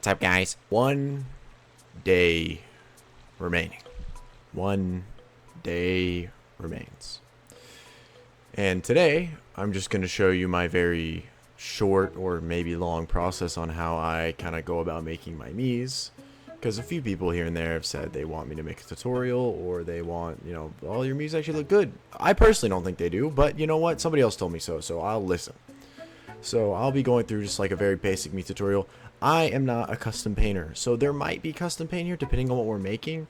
What's up, guys? 1 day remaining. 1 day remains. And today, I'm just going to show you my very short or maybe long process on how I kind of go about making my miis. Because a few people here and there have said they want me to make a tutorial, or they want, all your miis actually look good. I personally don't think they do, but you know what? Somebody else told me so I'll listen. So I'll be going through just like a very basic miis tutorial. I am not a custom painter, so there might be custom paint here depending on what we're making,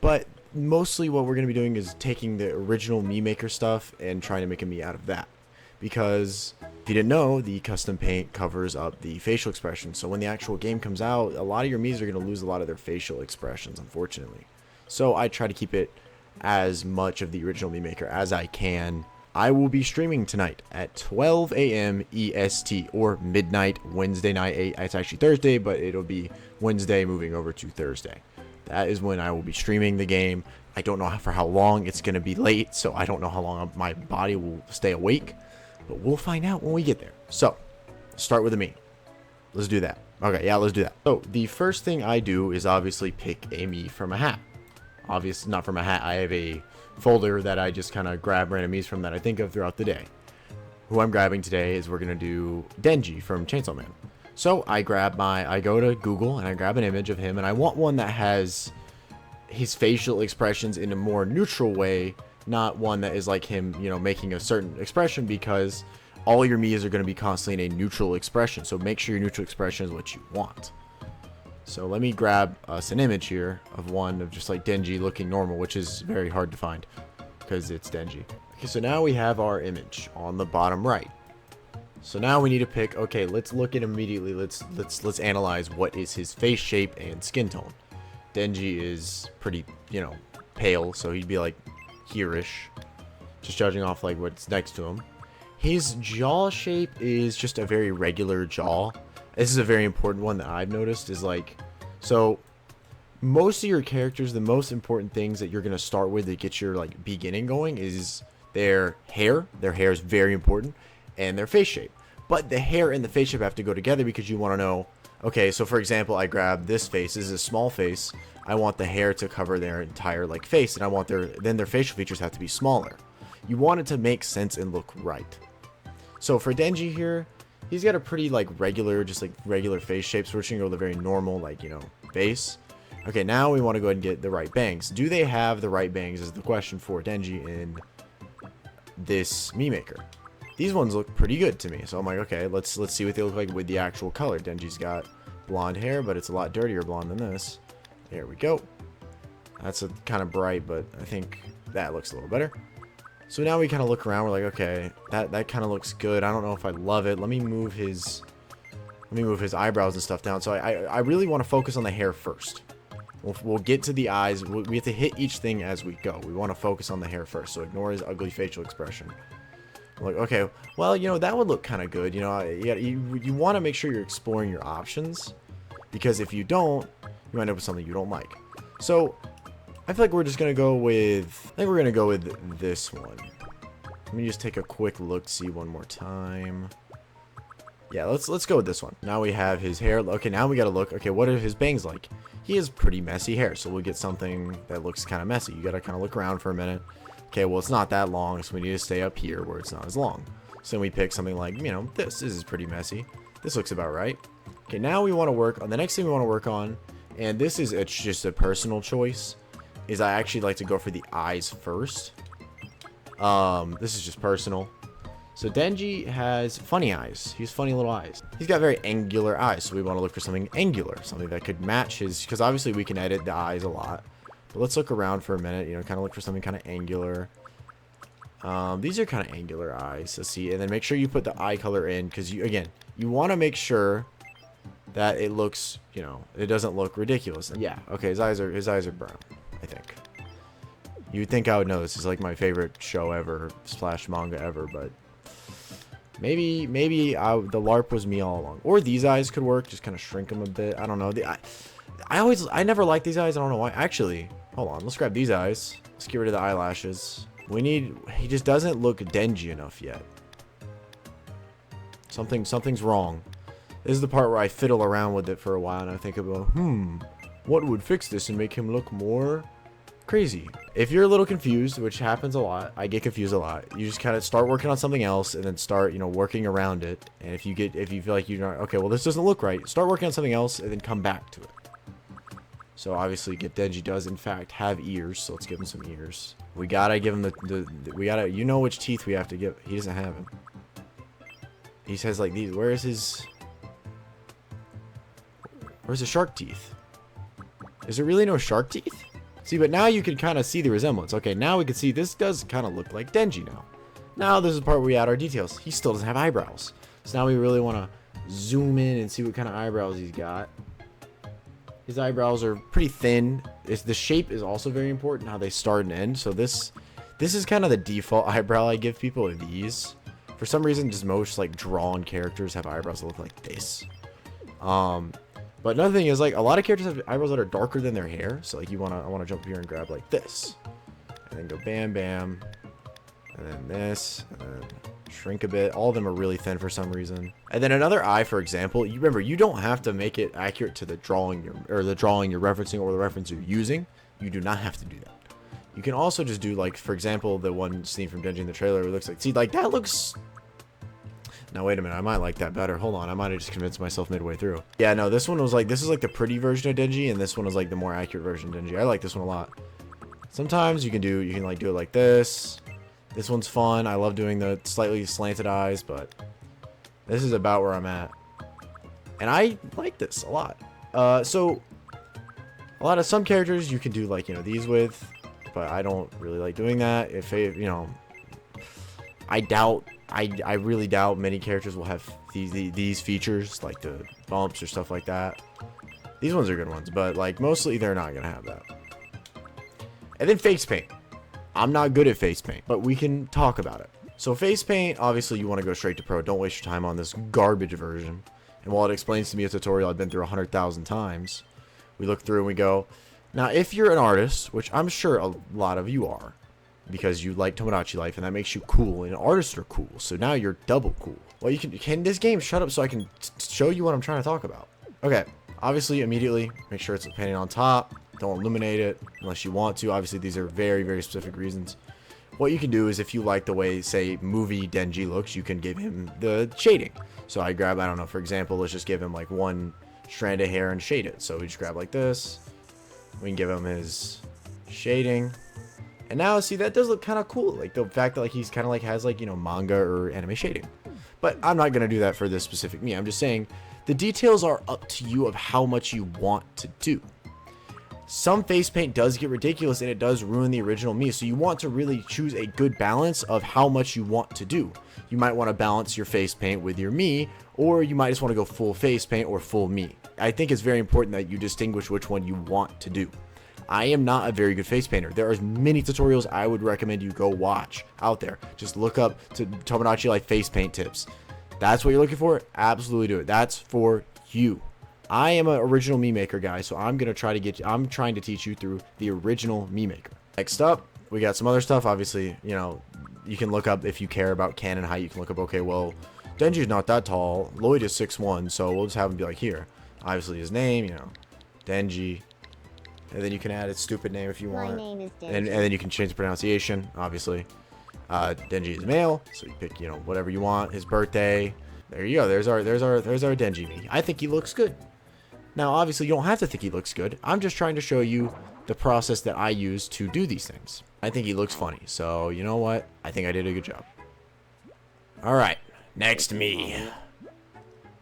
but mostly what we're going to be doing is taking the original Mii Maker stuff and trying to make a Mii out of that. Because if you didn't know, the custom paint covers up the facial expression, so when the actual game comes out, a lot of your Miis are going to lose a lot of their facial expressions, unfortunately. So I try to keep it as much of the original Mii Maker as I can. I will be streaming tonight at 12 a.m. EST, or midnight Wednesday night. It's actually Thursday, but it'll be Wednesday moving over to Thursday. That is when I will be streaming the game. I don't know for how long. It's going to be late, so I don't know how long my body will stay awake, but we'll find out when we get there. So, start with a Mii. Let's do that. Okay, yeah, let's do that. So, the first thing I do is obviously pick a Mii from a hat. Obviously, not from a hat. I have a folder that I just kind of grab random Miis from that I think of throughout the day. Who I'm grabbing today is we're going to do Denji from Chainsaw Man. So I go to Google and I grab an image of him, and I want one that has his facial expressions in a more neutral way, not one that is like him, making a certain expression, because all your Miis are going to be constantly in a neutral expression. So make sure your neutral expression is what you want. So let me grab us an image here of one of just like Denji looking normal, which is very hard to find because it's Denji. Okay, so now we have our image on the bottom right. So now we need to pick, okay, let's look at immediately, let's analyze what is his face shape and skin tone. Denji is pretty, pale, so he'd be like here-ish, just judging off like what's next to him. His jaw shape is just a very regular jaw. This is a very important one that I've noticed, is like, so most of your characters, the most important things that you're going to start with to get your like beginning going is their hair. Their hair is very important, and their face shape. But the hair and the face shape have to go together, because you want to know, okay, so for example, I grab this face. This is a small face. I want the hair to cover their entire like face, and I want their facial features have to be smaller. You want it to make sense and look right. So for Denji here, he's got a pretty like regular face shape, so we're just gonna go with a very normal face. Okay, now we want to go ahead and get the right bangs. Do they have the right bangs is the question for Denji in this Mii Maker. These ones look pretty good to me, so I'm like, okay, let's see what they look like with the actual color. Denji's got blonde hair, but it's a lot dirtier blonde than this. There we go. That's a kind of bright, but I think that looks a little better. So now we kind of look around. We're like, okay, that kind of looks good. I don't know if I love it. Let me move his eyebrows and stuff down. So I really want to focus on the hair first. We'll get to the eyes. We have to hit each thing as we go. We want to focus on the hair first. So ignore his ugly facial expression. I'm like, okay, well, that would look kind of good. You want to make sure you're exploring your options, because if you don't, you end up with something you don't like. So I feel like we're just gonna go with, this one. Let me just take a quick look, see one more time. Yeah, let's go with this one. Now we have his hair. Okay, now we gotta look. Okay, what are his bangs like? He has pretty messy hair, so we'll get something that looks kind of messy. You gotta kind of look around for a minute. Okay, well, it's not that long, so we need to stay up here where it's not as long. So then we pick something like, this is pretty messy. This looks about right. Okay, now we want to work on the next thing we want to work on, and this is just a personal choice, is I actually like to go for the eyes first. This is just personal. So Denji has funny eyes. He has funny little eyes. He's got very angular eyes, so we want to look for something angular, something that could match his, because obviously we can edit the eyes a lot. But let's look around for a minute, kind of look for something kind of angular. These are kind of angular eyes. Let's see, and then make sure you put the eye color in, because you want to make sure that it looks, it doesn't look ridiculous. And yeah, okay, his eyes are brown, I think. You'd think I would know. This is like my favorite show ever / manga ever, but maybe the LARP was me all along. Or these eyes could work, just kind of shrink them a bit. I don't know. I never liked these eyes. I don't know why. Actually, hold on. Let's grab these eyes. Let's get rid of the eyelashes. He just doesn't look Denji enough yet. Something's wrong. This is the part where I fiddle around with it for a while and I think about, what would fix this and make him look more crazy? If you're a little confused, which happens a lot, I get confused a lot. You just kind of start working on something else and then start, working around it. And if you feel like you're not, okay, well, this doesn't look right, start working on something else and then come back to it. So obviously, Denji does in fact have ears, so let's give him some ears. We gotta give him we gotta, which teeth we have to give. He doesn't have them. He says like these. Where's his shark teeth? Is there really no shark teeth? See, but now you can kind of see the resemblance. Okay, now we can see this does kind of look like Denji now. Now this is the part where we add our details. He still doesn't have eyebrows. So now we really want to zoom in and see what kind of eyebrows he's got. His eyebrows are pretty thin. The shape is also very important, how they start and end. So this is kind of the default eyebrow I give people with these. For some reason, just most like drawn characters have eyebrows that look like this. But another thing is like a lot of characters have eyebrows that are darker than their hair. So like I want to jump here and grab like this, and then go bam bam, and then this, and then shrink a bit. All of them are really thin for some reason. And then another eye, for example, you remember you don't have to make it accurate to the drawing you're referencing or the reference you're using. You do not have to do that. You can also just do like, for example, the one scene from Denji in the trailer. It looks like, see, like that looks. Now wait a minute, I might like that better. Hold on, I might have just convinced myself midway through. Yeah, no, this one was like, this is like the pretty version of Denji, and this one was like the more accurate version of Denji. I like this one a lot. Sometimes you can like do it like this. This one's fun. I love doing the slightly slanted eyes, but this is about where I'm at. And I like this a lot. So a lot of some characters you can do like, these with, but I don't really like doing that. If I really doubt many characters will have these features, like the bumps or stuff like that. These ones are good ones, but like mostly they're not gonna have that. And then face paint. I'm not good at face paint, but we can talk about it. So face paint, obviously you want to go straight to pro. Don't waste your time on this garbage version. And while it explains to me a tutorial I've been through 100,000 times, we look through and we go, now if you're an artist, which I'm sure a lot of you are, because you like Tomodachi Life and that makes you cool, and artists are cool, so now you're double cool. Well, can this game shut up so I can show you what I'm trying to talk about? Okay, obviously immediately make sure it's painted on top. Don't illuminate it unless you want to. Obviously, these are very, very specific reasons. What you can do is if you like the way, say, movie Denji looks, you can give him the shading. So I grab, I don't know, for example, let's just give him like one strand of hair and shade it. So we just grab like this. We can give him his shading. And now, see, that does look kind of cool. Like the fact that like he's kind of like has like, manga or anime shading. But I'm not going to do that for this specific me. I'm just saying the details are up to you of how much you want to do. Some face paint does get ridiculous and it does ruin the original me. So you want to really choose a good balance of how much you want to do. You might want to balance your face paint with your me, or you might just want to go full face paint or full me. I think it's very important that you distinguish which one you want to do. I am not a very good face painter. There are many tutorials I would recommend you go watch out there. Just look up to Tomodachi Life face paint tips. That's what you're looking for? Absolutely do it. That's for you. I am an original me maker guy, so I'm trying to teach you through the original me maker. Next up, we got some other stuff. Obviously, you can look up, if you care about canon height, you can look up, okay, well, Denji's not that tall. Lloyd is 6'1", so we'll just have him be like here. Obviously his name, Denji. And then you can add a stupid name if you want. My name is Denji. And then you can change the pronunciation, obviously. Denji is male, so you pick, whatever you want. His birthday. There you go. There's our Denji me. I think he looks good. Now, obviously, you don't have to think he looks good. I'm just trying to show you the process that I use to do these things. I think he looks funny. So, you know what? I think I did a good job. All right. Next me.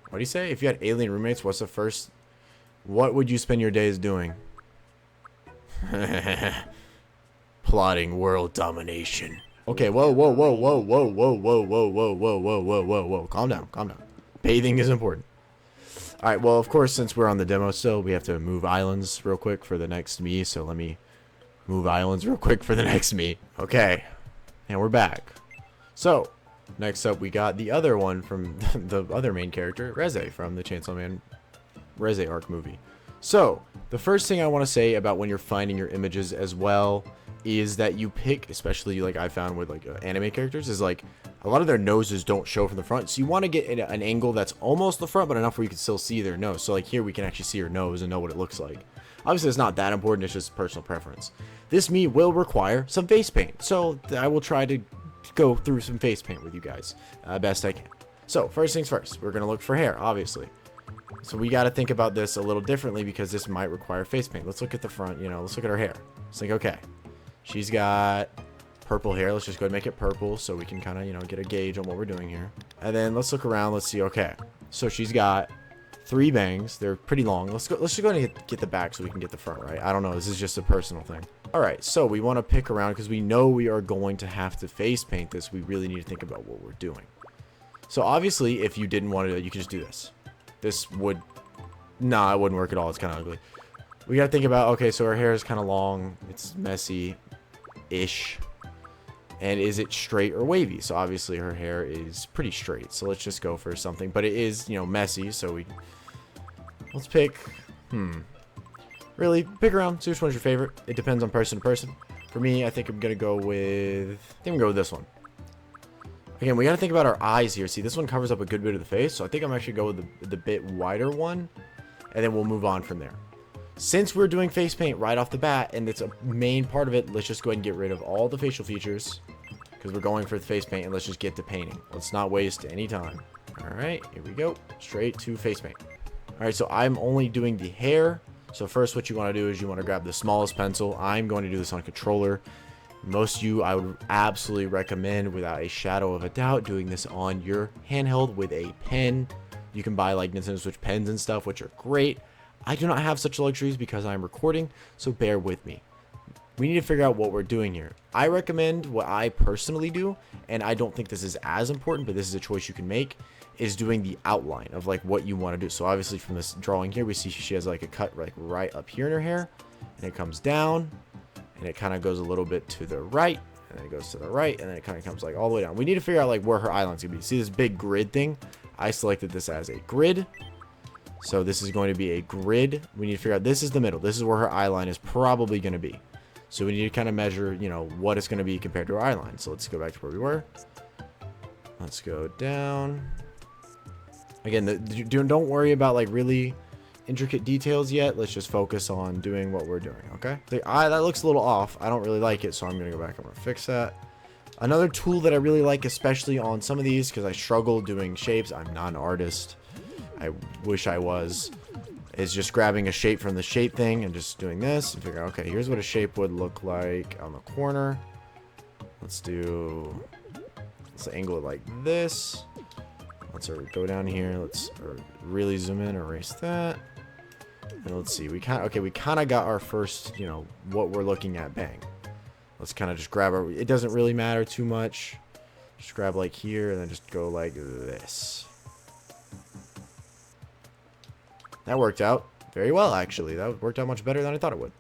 What do you say? If you had alien roommates, what would you spend your days doing? Plotting world domination. Okay, whoa. Calm down. Bathing is important. Alright, well, of course, since we're on the demo still, we have to move islands real quick for the next me. So let me move islands real quick for the next me. Okay, and we're back. So, next up, we got the other one from the other main character, Reze, from the Chainsaw Man Reze arc movie. So, the first thing I want to say about when you're finding your images as well is that you pick, especially like I found with like anime characters, is like a lot of their noses don't show from the front. So you want to get an angle that's almost the front, but enough where you can still see their nose. So like here we can actually see her nose and know what it looks like. Obviously, it's not that important. It's just personal preference. This Mii will require some face paint. So I will try to go through some face paint with you guys best I can. So first things first, we're going to look for hair, obviously. So we got to think about this a little differently because this might require face paint. Let's look at the front, let's look at her hair. Let's think, okay, she's got purple hair. Let's just go ahead and make it purple so we can kind of, get a gauge on what we're doing here. And then let's look around. Let's see, okay, so she's got 3 bangs. They're pretty long. Let's just go ahead and get the back so we can get the front, right? I don't know. This is just a personal thing. All right, so we want to pick around because we know we are going to have to face paint this. We really need to think about what we're doing. So obviously, if you didn't want to do it, you could just do this. This would, nah, it wouldn't work at all. It's kind of ugly. We got to think about, okay, so her hair is kind of long. It's messy-ish. And is it straight or wavy? So obviously her hair is pretty straight. So let's just go for something. But it is, messy. So let's pick, really, pick around. See which one's your favorite. It depends on person to person. For me, I think I'm going to go with, this one. Again, we got to think about our eyes here. See, this one covers up a good bit of the face. So I think I'm actually going to go with the bit wider one. And then we'll move on from there. Since we're doing face paint right off the bat, and it's a main part of it, let's just go ahead and get rid of all the facial features. Because we're going for the face paint, and let's just get to painting. Let's not waste any time. Alright, here we go. Straight to face paint. Alright, so I'm only doing the hair. So first what you want to do is you want to grab the smallest pencil. I'm going to do this on controller. Most of you, I would absolutely recommend, without a shadow of a doubt, doing this on your handheld with a pen. You can buy like Nintendo Switch pens and stuff, which are great. I do not have such luxuries because I'm recording, so bear with me. We need to figure out what we're doing here. I recommend what I personally do, and I don't think this is as important, but this is a choice you can make, is doing the outline of like what you want to do. So obviously from this drawing here, we see she has like a cut like right up here in her hair, and it comes down, and it kind of goes a little bit to the right, and then it goes to the right, and then it kind of comes like all the way down. We need to figure out like where her eyeline's gonna be. See this big grid thing? I selected this as a grid. So this is going to be a grid. We need to figure out, this is the middle. This is where her eyeline is probably going to be. So we need to kind of measure, what it's going to be compared to our eyeline. So let's go back to where we were. Let's go down. Again, don't worry about like really intricate details yet. Let's just focus on doing what we're doing, okay? The eye, that looks a little off. I don't really like it, so I'm going to go back. I'm going to fix that. Another tool that I really like, especially on some of these, because I struggle doing shapes. I'm not an artist. I wish I was, is just grabbing a shape from the shape thing and just doing this and figure out, okay, here's what a shape would look like on the corner. Let's angle it like this. Let's go down here. Let's really zoom in, erase that. And let's see, we kind of got our first, what we're looking at bang. Let's kind of just grab it doesn't really matter too much. Just grab like here and then just go like this. That worked out very well, actually. That worked out much better than I thought it would.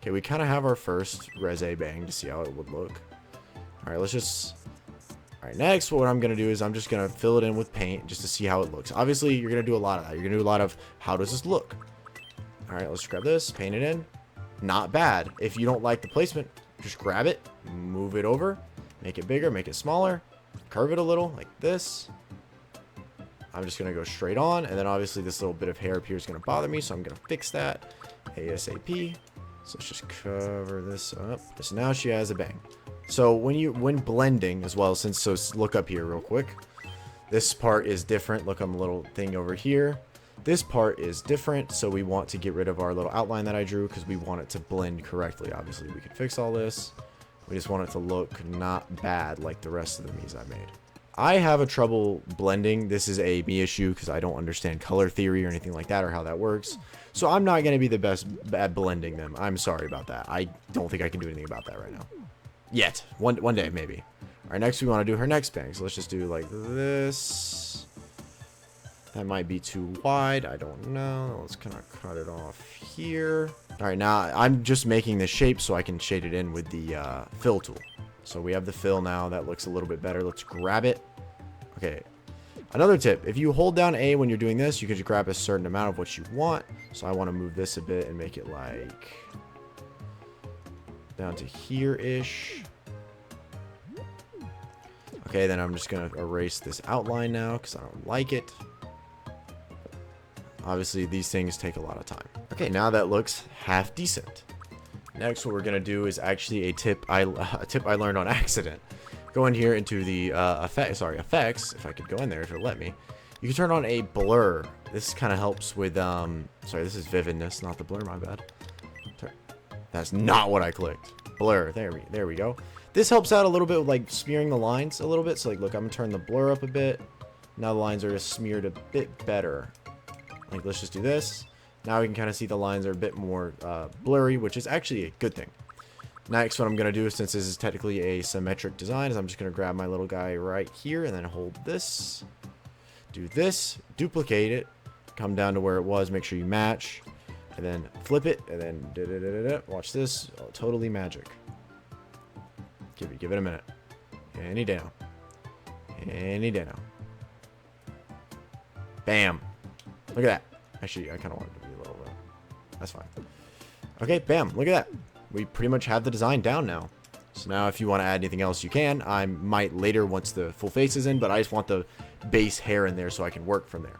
Okay, we kind of have our first Reze bang to see how it would look. All right, all right, next, what I'm going to do is I'm just going to fill it in with paint just to see how it looks. Obviously, you're going to do a lot of that. You're going to do a lot of, how does this look? All right, let's grab this, paint it in. Not bad. If you don't like the placement, just grab it, move it over, make it bigger, make it smaller, curve it a little like this. I'm just going to go straight on, and then obviously this little bit of hair up here is going to bother me, so I'm going to fix that ASAP. So let's just cover this up. So now she has a bang. So when blending as well, so look up here real quick. This part is different. Look on the little thing over here. This part is different, so we want to get rid of our little outline that I drew because we want it to blend correctly. Obviously, we can fix all this. We just want it to look not bad like the rest of the Miis I made. I have a trouble blending. This is a me issue because I don't understand color theory or anything like that or how that works. So I'm not going to be the best at blending them. I'm sorry about that. I don't think I can do anything about that right now. Yet. One day, maybe. All right, next we want to do her next bang. So let's just do like this. That might be too wide. I don't know. Let's kind of cut it off here. All right, now I'm just making the shape so I can shade it in with the fill tool. So we have the fill now. That looks a little bit better. Let's grab it. Okay. Another tip. If you hold down A when you're doing this, you can just grab a certain amount of what you want. So I want to move this a bit and make it like down to here-ish. Okay, then I'm just going to erase this outline now because I don't like it. Obviously, these things take a lot of time. Okay, now that looks half decent. Next, what we're going to do is actually a tip I learned on accident. Go in here into the effects, if I could go in there if it'll let me. You can turn on a blur. This kind of helps with, sorry, this is vividness, not the blur, my bad. That's not what I clicked. Blur, there we go. This helps out a little bit with like smearing the lines a little bit. So like, look, I'm gonna turn the blur up a bit. Now the lines are just smeared a bit better. Like, let's just do this. Now we can kind of see the lines are a bit more blurry, which is actually a good thing. Next, what I'm going to do, since this is technically a symmetric design, is I'm just going to grab my little guy right here and then hold this. Do this, duplicate it, come down to where it was, make sure you match, and then flip it, and then watch this. Oh, totally magic. Give it a minute. Any day now. Any day now. Bam. Look at that. Actually, I kind of want it to be a little bit. That's fine. Okay, bam. Look at that. We pretty much have the design down now. So now if you want to add anything else, you can. I might later once the full face is in, but I just want the base hair in there so I can work from there.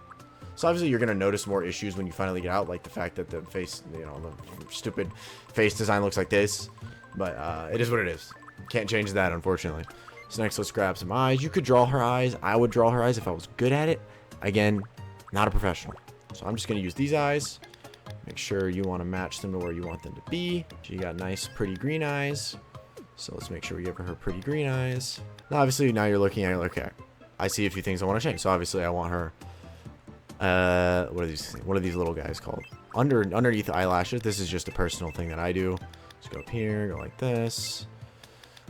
So obviously you're going to notice more issues when you finally get out, like the fact that the face, you know, the stupid face design looks like this. But it is what it is. Can't change that, unfortunately. So next, let's grab some eyes. You could draw her eyes. I would draw her eyes if I was good at it. Again, not a professional. So I'm just going to use these eyes. Make sure you want to match them to where you want them to be. She got nice, pretty green eyes. So let's make sure we give her pretty green eyes. Now, obviously, now you're looking at it, okay, I see a few things I want to change. So obviously, I want her, what are these little guys called? Underneath the eyelashes. This is just a personal thing that I do. Let's go up here, go like this.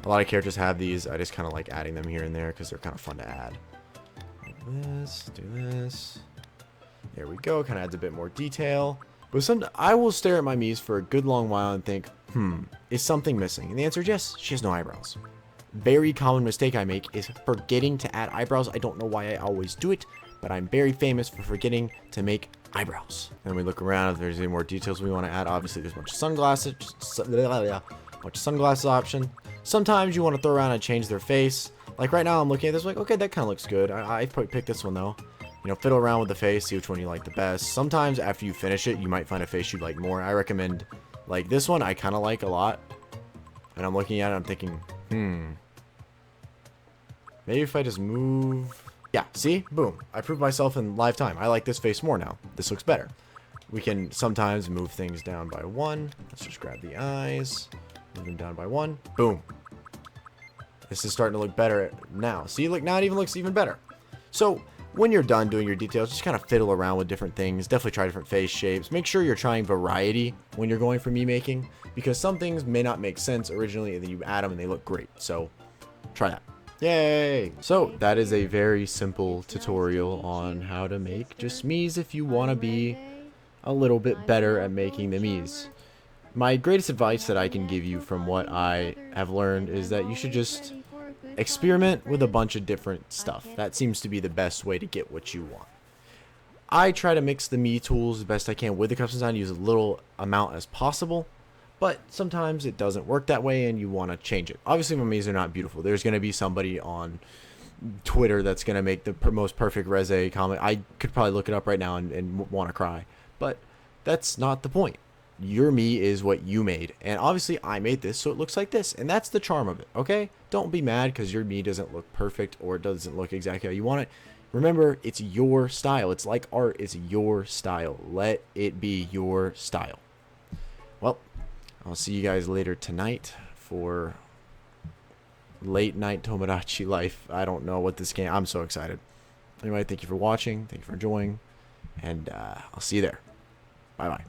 A lot of characters have these. I just kind of like adding them here and there because they're kind of fun to add. Like this, do this. There we go. Kind of adds a bit more detail. But I will stare at my miis for a good long while and think, is something missing? And the answer is yes, she has no eyebrows. Very common mistake I make is forgetting to add eyebrows. I don't know why I always do it, but I'm very famous for forgetting to make eyebrows. And we look around if there's any more details we want to add. Obviously, there's a bunch of sunglasses, option. Sometimes you want to throw around and change their face. Like right now, I'm looking at this like, okay, that kind of looks good. I picked this one though. You know, fiddle around with the face, see which one you like the best. Sometimes after you finish it, you might find a face you like more. I recommend, like this one, I kind of like a lot. And I'm looking at it, I'm thinking, maybe if I just move. Yeah, see? Boom. I proved myself in live time. I like this face more now. This looks better. We can sometimes move things down by one. Let's just grab the eyes. Move them down by one. Boom. This is starting to look better now. See, look, now it even looks even better. So, when you're done doing your details, just kind of fiddle around with different things. Definitely try different face shapes. Make sure you're trying variety when you're going for me making, because some things may not make sense originally, and then you add them and they look great. So, try that. Yay! So, that is a very simple tutorial on how to make just miis if you want to be a little bit better at making the miis. My greatest advice that I can give you from what I have learned is that you should just experiment with a bunch of different stuff. That seems to be the best way to get what you want. I try to mix the Mii tools as best I can with the custom design, use a little amount as possible, but sometimes it doesn't work that way and you want to change it. Obviously, my Miis are not beautiful. There's going to be somebody on Twitter that's going to make the most perfect Reze comment. I could probably look it up right now and want to cry, but that's not the point. Your Mii is what you made, and obviously I made this so it looks like this, and that's the charm of it. Okay, don't be mad because your Mii doesn't look perfect or it doesn't look exactly how you want it. Remember, it's your style. It's like art. It's your style. Let it be your style. Well, I'll see you guys later tonight for late night Tomodachi Life. I don't know what this game. I'm so excited. Anyway, thank you for watching. Thank you for enjoying, and I'll see you there. Bye bye.